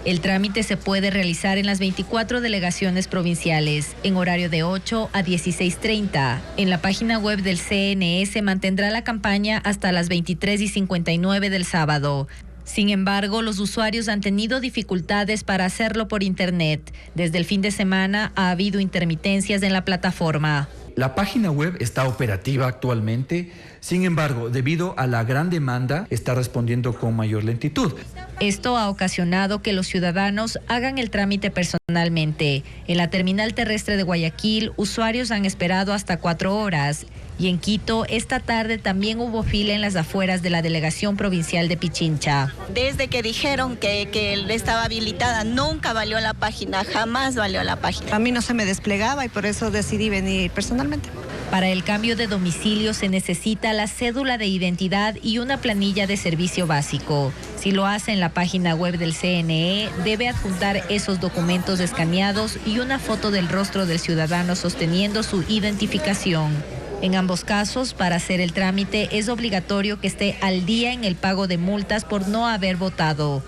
El trámite se puede realizar en las 24 delegaciones provinciales, en horario de 8 a 16:30. En la página web del CNE se mantendrá la campaña hasta las 23:59 del sábado. Sin embargo, los usuarios han tenido dificultades para hacerlo por internet. Desde el fin de semana ha habido intermitencias en la plataforma. La página web está operativa actualmente, Sin embargo, debido a la gran demanda, está respondiendo con mayor lentitud. Esto ha ocasionado que los ciudadanos hagan el trámite personalmente. En la terminal terrestre de Guayaquil, usuarios han esperado hasta 4 horas. Y en Quito, esta tarde también hubo fila en las afueras de la delegación provincial de Pichincha. Desde que dijeron que estaba habilitada, nunca valió la página, jamás valió la página. A mí no se me desplegaba y por eso decidí venir personalmente. Para el cambio de domicilio se necesita la cédula de identidad y una planilla de servicio básico. Si lo hace en la página web del CNE, debe adjuntar esos documentos escaneados y una foto del rostro del ciudadano sosteniendo su identificación. En ambos casos, para hacer el trámite es obligatorio que esté al día en el pago de multas por no haber votado.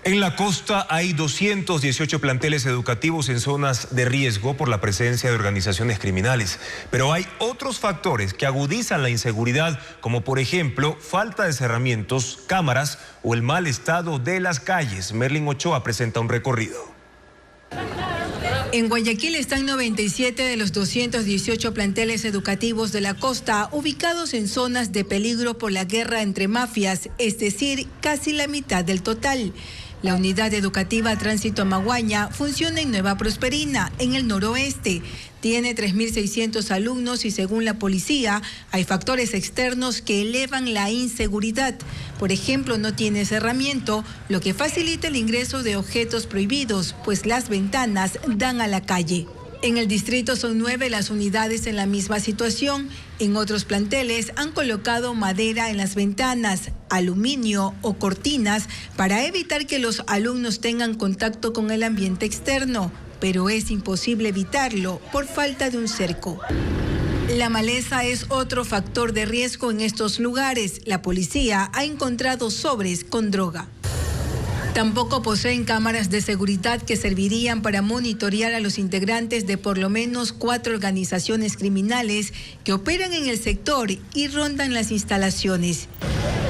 En la costa hay 218 planteles educativos en zonas de riesgo por la presencia de organizaciones criminales. Pero hay otros factores que agudizan la inseguridad, como por ejemplo, falta de cerramientos, cámaras o el mal estado de las calles. Merlin Ochoa presenta un recorrido. En Guayaquil están 97 de los 218 planteles educativos de la costa ubicados en zonas de peligro por la guerra entre mafias, es decir, casi la mitad del total. La unidad educativa Tránsito Amaguaña funciona en Nueva Prosperina, en el noroeste. Tiene 3.600 alumnos y según la policía hay factores externos que elevan la inseguridad. Por ejemplo, no tiene cerramiento, lo que facilita el ingreso de objetos prohibidos, pues las ventanas dan a la calle. En el distrito son 9 las unidades en la misma situación. En otros planteles han colocado madera en las ventanas, aluminio o cortinas para evitar que los alumnos tengan contacto con el ambiente externo, pero es imposible evitarlo por falta de un cerco. La maleza es otro factor de riesgo en estos lugares. La policía ha encontrado sobres con droga. Tampoco poseen cámaras de seguridad que servirían para monitorear a los integrantes de por lo menos 4 organizaciones criminales que operan en el sector y rondan las instalaciones.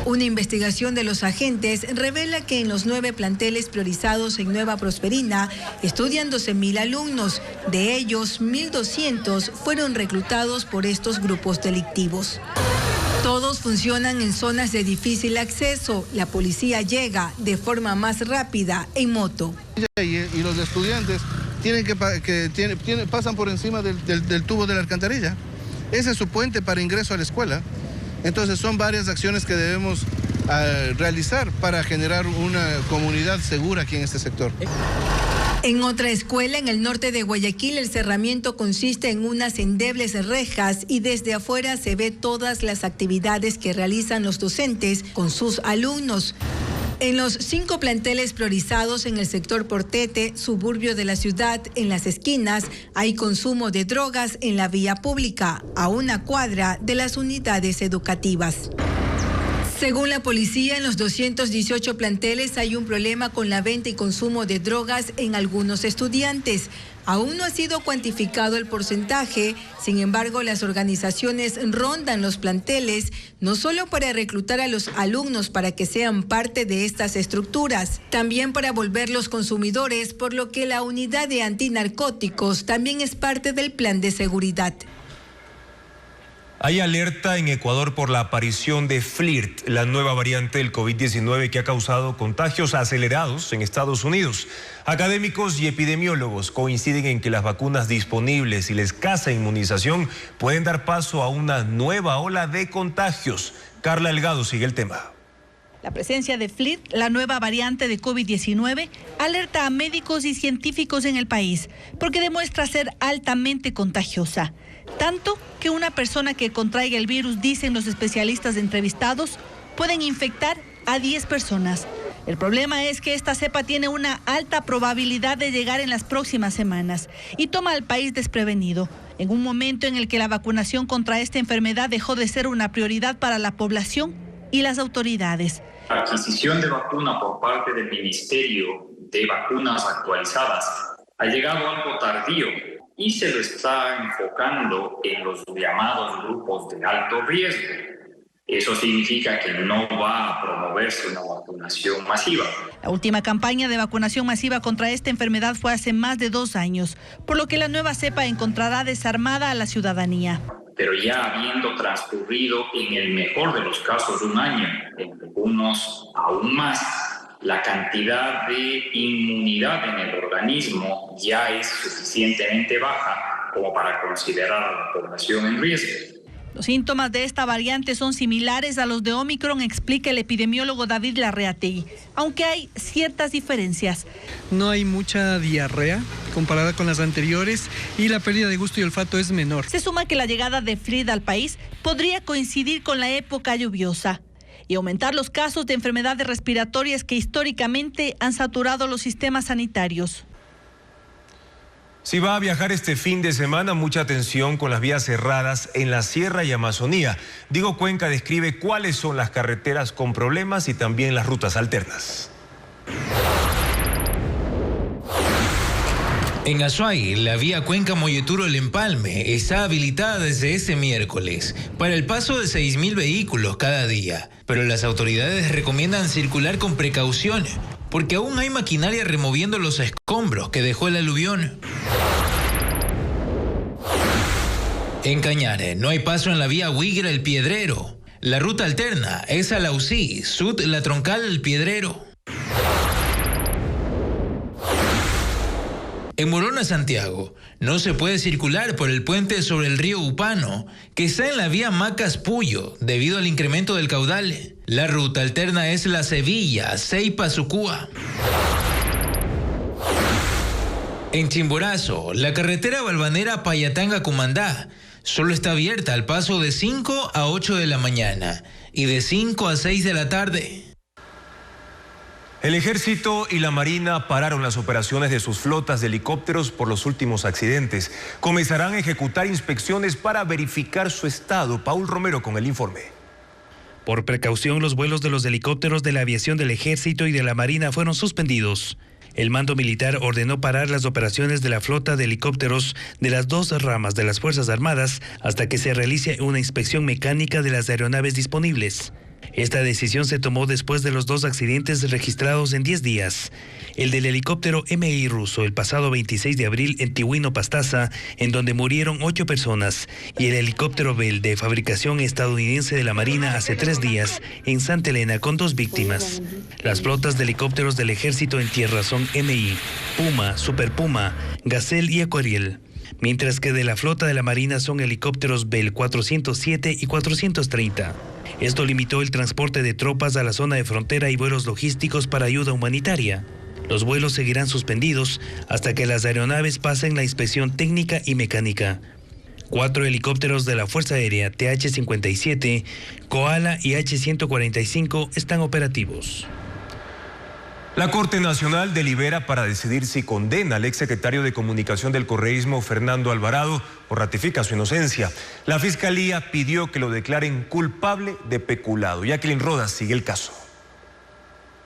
Una investigación de los agentes revela que en los 9 planteles priorizados en Nueva Prosperina estudian 12.000 alumnos. De ellos, 1.200 fueron reclutados por estos grupos delictivos. Todos funcionan en zonas de difícil acceso. La policía llega de forma más rápida en moto. Y los estudiantes pasan por encima del tubo de la alcantarilla. Ese es su puente para ingreso a la escuela. Entonces son varias acciones que debemos realizar para generar una comunidad segura aquí en este sector. En otra escuela en el norte de Guayaquil, el cerramiento consiste en unas endebles rejas y desde afuera se ve todas las actividades que realizan los docentes con sus alumnos. En los 5 planteles priorizados en el sector Portete, suburbio de la ciudad, en las esquinas, hay consumo de drogas en la vía pública, a una cuadra de las unidades educativas. Según la policía, en los 218 planteles hay un problema con la venta y consumo de drogas en algunos estudiantes. Aún no ha sido cuantificado el porcentaje, sin embargo, las organizaciones rondan los planteles no solo para reclutar a los alumnos para que sean parte de estas estructuras, también para volverlos consumidores, por lo que la unidad de antinarcóticos también es parte del plan de seguridad. Hay alerta en Ecuador por la aparición de FLIRT, la nueva variante del COVID-19 que ha causado contagios acelerados en Estados Unidos. Académicos y epidemiólogos coinciden en que las vacunas disponibles y la escasa inmunización pueden dar paso a una nueva ola de contagios. Carla Delgado sigue el tema. La presencia de FLIRT, la nueva variante de COVID-19, alerta a médicos y científicos en el país porque demuestra ser altamente contagiosa. Tanto que una persona que contraiga el virus, dicen los especialistas entrevistados, pueden infectar a 10 personas. El problema es que esta cepa tiene una alta probabilidad de llegar en las próximas semanas y toma al país desprevenido, en un momento en el que la vacunación contra esta enfermedad dejó de ser una prioridad para la población y las autoridades. La adquisición de vacuna por parte del Ministerio de Vacunas Actualizadas ha llegado algo tardío y se lo está enfocando en los llamados grupos de alto riesgo. Eso significa que no va a promoverse una vacunación masiva. La última campaña de vacunación masiva contra esta enfermedad fue hace más de 2 años, por lo que la nueva cepa encontrará desarmada a la ciudadanía. pero ya habiendo transcurrido en el mejor de los casos un año, en algunos aún más, la cantidad de inmunidad en el organismo ya es suficientemente baja como para considerar a la población en riesgo. Los síntomas de esta variante son similares a los de Omicron, explica el epidemiólogo David Larreategui, aunque hay ciertas diferencias. No hay mucha diarrea comparada con las anteriores y la pérdida de gusto y olfato es menor. Se suma que la llegada de Frida al país podría coincidir con la época lluviosa y aumentar los casos de enfermedades respiratorias que históricamente han saturado los sistemas sanitarios. Si va a viajar este fin de semana, mucha atención con las vías cerradas en la Sierra y Amazonía. Diego Cuenca describe cuáles son las carreteras con problemas y también las rutas alternas. En Azuay, la vía Cuenca-Moyeturo-El Empalme está habilitada desde este miércoles para el paso de 6.000 vehículos cada día, pero las autoridades recomiendan circular con precaución porque aún hay maquinaria removiendo los escombros que dejó el aluvión. En Cañare no hay paso en la vía Huigra-El Piedrero. La ruta alterna es a la UCI, Sud La Troncal-El Piedrero. En Morona, Santiago, no se puede circular por el puente sobre el río Upano, que está en la vía Macas-Puyo, debido al incremento del caudal. La ruta alterna es la Sevilla, Ceipa-Sucúa. En Chimborazo, la carretera balvanera Payatanga-Cumandá solo está abierta al paso de 5 a 8 de la mañana y de 5 a 6 de la tarde. El Ejército y la Marina pararon las operaciones de sus flotas de helicópteros por los últimos accidentes. Comenzarán a ejecutar inspecciones para verificar su estado. Paul Romero con el informe. Por precaución, los vuelos de los helicópteros de la aviación del Ejército y de la Marina fueron suspendidos. El mando militar ordenó parar las operaciones de la flota de helicópteros de las dos ramas de las Fuerzas Armadas hasta que se realice una inspección mecánica de las aeronaves disponibles. Esta decisión se tomó después de los dos accidentes registrados en 10 días. El del helicóptero MI ruso el pasado 26 de abril en Tihuino, Pastaza, en donde murieron 8 personas, y el helicóptero Bell de fabricación estadounidense de la Marina hace 3 días en Santa Elena con 2 víctimas. Las flotas de helicópteros del Ejército en tierra son MI, Puma, Super Puma, Gazelle y Ecuariel. Mientras que de la flota de la Marina son helicópteros Bell 407 y 430. Esto limitó el transporte de tropas a la zona de frontera y vuelos logísticos para ayuda humanitaria. Los vuelos seguirán suspendidos hasta que las aeronaves pasen la inspección técnica y mecánica. 4 helicópteros de la Fuerza Aérea TH-57, Koala y H-145 están operativos. La Corte Nacional delibera para decidir si condena al exsecretario de Comunicación del Correísmo, Fernando Alvarado, o ratifica su inocencia. La Fiscalía pidió que lo declaren culpable de peculado. Jacqueline Rodas sigue el caso.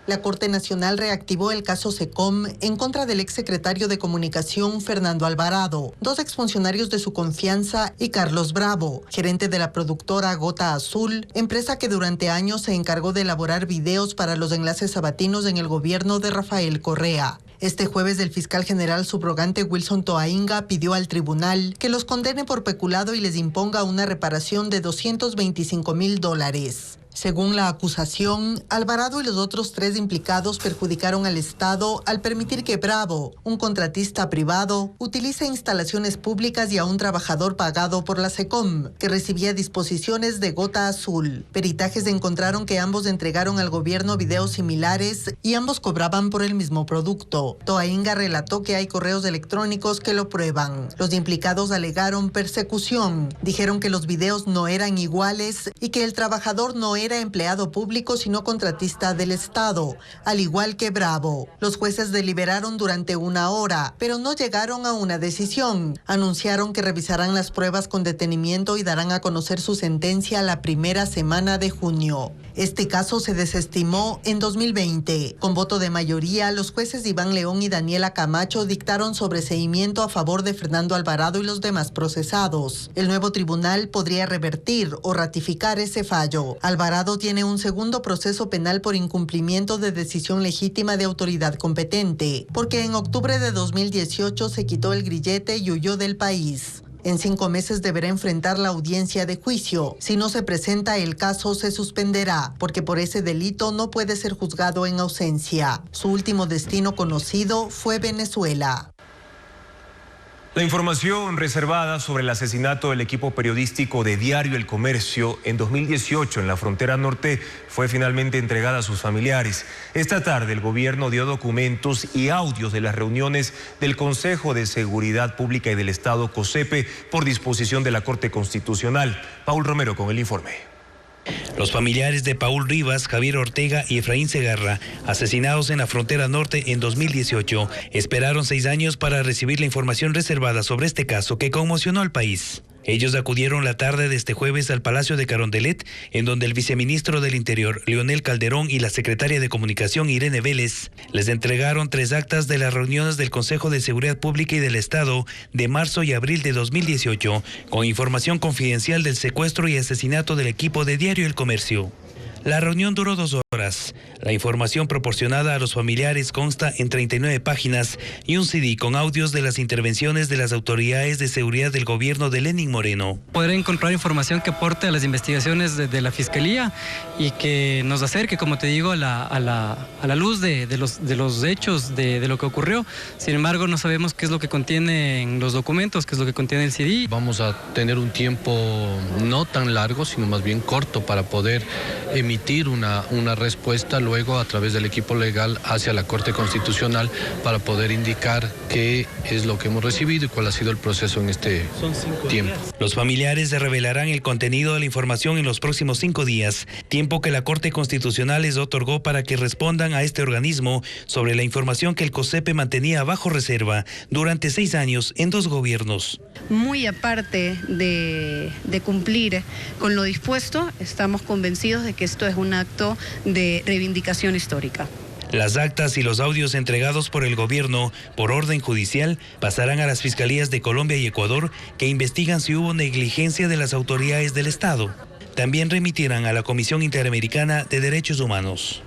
La Corte Nacional reactivó el caso SECOM en contra del exsecretario de Comunicación Fernando Alvarado, 2 exfuncionarios de su confianza y Carlos Bravo, gerente de la productora Gota Azul, empresa que durante años se encargó de elaborar videos para los enlaces sabatinos en el gobierno de Rafael Correa. Este jueves el fiscal general subrogante Wilson Toainga pidió al tribunal que los condene por peculado y les imponga una reparación de $225,000. Según la acusación, Alvarado y los otros 3 implicados perjudicaron al Estado al permitir que Bravo, un contratista privado, utilice instalaciones públicas y a un trabajador pagado por la SECOM, que recibía disposiciones de Gota Azul. Peritajes encontraron que ambos entregaron al gobierno videos similares y ambos cobraban por el mismo producto. Toainga relató que hay correos electrónicos que lo prueban. Los implicados alegaron persecución. Dijeron que los videos no eran iguales y que el trabajador no era empleado público sino contratista del Estado, al igual que Bravo. Los jueces deliberaron durante 1 hora, pero no llegaron a una decisión. Anunciaron que revisarán las pruebas con detenimiento y darán a conocer su sentencia la primera semana de junio. Este caso se desestimó en 2020. Con voto de mayoría, los jueces Iván León y Daniela Camacho dictaron sobreseimiento a favor de Fernando Alvarado y los demás procesados. El nuevo tribunal podría revertir o ratificar ese fallo. Alvarado tiene un segundo proceso penal por incumplimiento de decisión legítima de autoridad competente, porque en octubre de 2018 se quitó el grillete y huyó del país. En 5 meses deberá enfrentar la audiencia de juicio. Si no se presenta, el caso se suspenderá, porque por ese delito no puede ser juzgado en ausencia. Su último destino conocido fue Venezuela. La información reservada sobre el asesinato del equipo periodístico de Diario El Comercio en 2018 en la frontera norte fue finalmente entregada a sus familiares. Esta tarde el gobierno dio documentos y audios de las reuniones del Consejo de Seguridad Pública y del Estado, COSEPE, por disposición de la Corte Constitucional. Paul Romero con el informe. Los familiares de Paul Rivas, Javier Ortega y Efraín Segarra, asesinados en la frontera norte en 2018, esperaron 6 años para recibir la información reservada sobre este caso que conmocionó al país. Ellos acudieron la tarde de este jueves al Palacio de Carondelet, en donde el viceministro del Interior, Leonel Calderón, y la secretaria de Comunicación, Irene Vélez, les entregaron 3 actas de las reuniones del Consejo de Seguridad Pública y del Estado de marzo y abril de 2018, con información confidencial del secuestro y asesinato del equipo de Diario El Comercio. La reunión duró 2 horas. La información proporcionada a los familiares consta en 39 páginas y un CD con audios de las intervenciones de las autoridades de seguridad del gobierno de Lenín Moreno. Poder encontrar información que aporte a las investigaciones de la Fiscalía y que nos acerque, como te digo, a la luz de los hechos de lo que ocurrió. Sin embargo, no sabemos qué es lo que contienen los documentos, qué es lo que contiene el CD. Vamos a tener un tiempo no tan largo, sino más bien corto para poder emitir una respuesta luego a través del equipo legal hacia la Corte Constitucional para poder indicar qué es lo que hemos recibido y cuál ha sido el proceso en este tiempo. Los familiares revelarán el contenido de la información en los próximos 5 días, tiempo que la Corte Constitucional les otorgó para que respondan a este organismo sobre la información que el COSEPE mantenía bajo reserva durante 6 años en 2 gobiernos. Muy aparte de cumplir con lo dispuesto, estamos convencidos de que esto es un acto de reivindicación histórica. Las actas y los audios entregados por el gobierno por orden judicial pasarán a las fiscalías de Colombia y Ecuador, que investigan si hubo negligencia de las autoridades del Estado. También remitirán a la Comisión Interamericana de Derechos Humanos.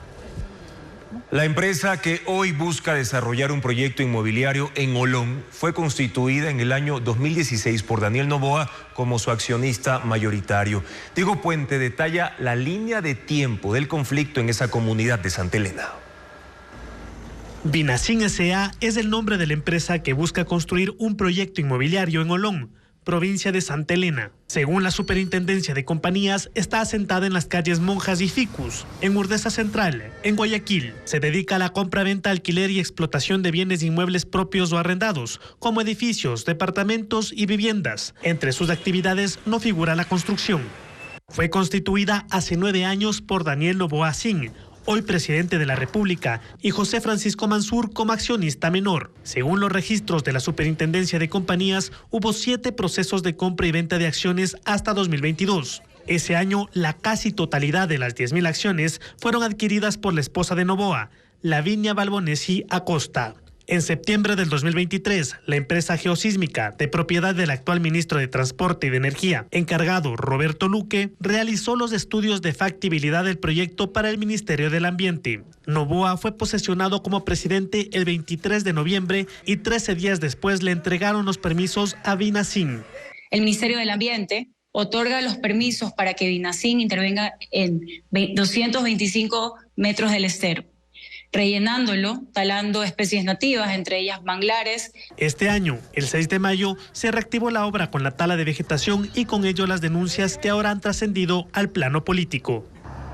La empresa que hoy busca desarrollar un proyecto inmobiliario en Olón fue constituida en el año 2016 por Daniel Noboa como su accionista mayoritario. Diego Puente detalla la línea de tiempo del conflicto en esa comunidad de Santa Elena. Vinacin S.A. es el nombre de la empresa que busca construir un proyecto inmobiliario en Olón, provincia de Santa Elena. Según la Superintendencia de Compañías, está asentada en las calles Monjas y Ficus, en Urdesa Central, en Guayaquil. Se dedica a la compra, venta, alquiler y explotación de bienes inmuebles propios o arrendados, como edificios, departamentos y viviendas. Entre sus actividades no figura la construcción. Fue constituida hace 9 años por Daniel Noboa Sin, hoy presidente de la República, y José Francisco Mansur como accionista menor. Según los registros de la Superintendencia de Compañías, hubo 7 procesos de compra y venta de acciones hasta 2022. Ese año, la casi totalidad de las 10.000 acciones fueron adquiridas por la esposa de Noboa, Lavinia Balbonesi Acosta. En septiembre del 2023, la empresa geosísmica, de propiedad del actual ministro de Transporte y de Energía, encargado Roberto Luque, realizó los estudios de factibilidad del proyecto para el Ministerio del Ambiente. Noboa fue posesionado como presidente el 23 de noviembre y 13 días después le entregaron los permisos a Vinacin. El Ministerio del Ambiente otorga los permisos para que Vinacin intervenga en 225 metros del estero, rellenándolo, talando especies nativas, entre ellas manglares. Este año, el 6 de mayo, se reactivó la obra con la tala de vegetación y con ello las denuncias que ahora han trascendido al plano político.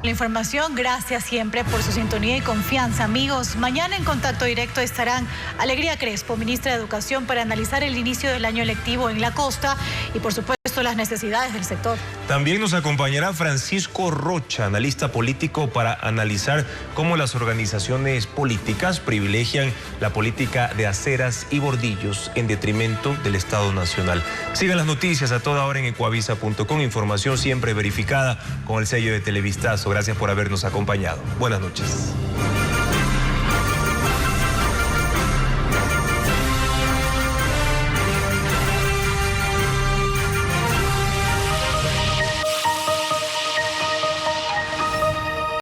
La información, gracias siempre por su sintonía y confianza, amigos. Mañana en Contacto Directo estarán Alegría Crespo, ministra de Educación, para analizar el inicio del año lectivo en la costa y, por supuesto, las necesidades del sector. También nos acompañará Francisco Rocha, analista político, para analizar cómo las organizaciones políticas privilegian la política de aceras y bordillos en detrimento del Estado Nacional. Sigan las noticias a toda hora en ecuavisa.com, información siempre verificada con el sello de Televistazo. Gracias por habernos acompañado. Buenas noches.